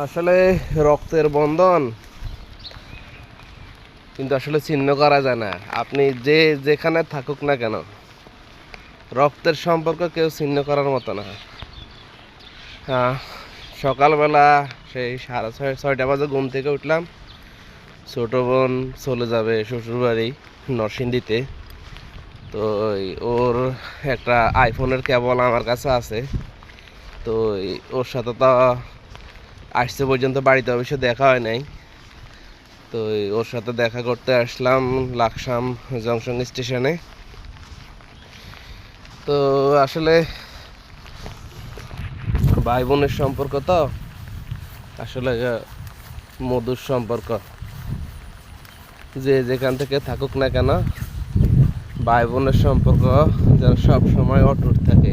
আসলে রক্তের বন্ধন কিন্তু আসলে ছিন্ন করা যায় না। আপনি যেখানে থাকুক না কেন, রক্তের সম্পর্ক কেউ ছিন্ন করার মতো না। হ্যাঁ, সকালবেলা সেই 6:30 বাজে ঘুম থেকে উঠলাম। ছোট বোন চলে যাবে শ্বশুরবাড়ি নরসিংদীতে। তো ওর একটা আইফোনের কেবল আমার কাছে আছে। তো ওর সাথে তো আসছে পর্যন্ত বাড়িতে অবশ্য দেখা হয় নাই। তো ওর সাথে দেখা করতে আসলাম লাকসাম জংশন স্টেশনে। তো আসলে ভাই বোনের সম্পর্ক তো আসলে মধুর সম্পর্ক। যে যেখান থেকে থাকুক না কেন, ভাই বোনের সম্পর্ক যেন সব সময় অটুট থাকে।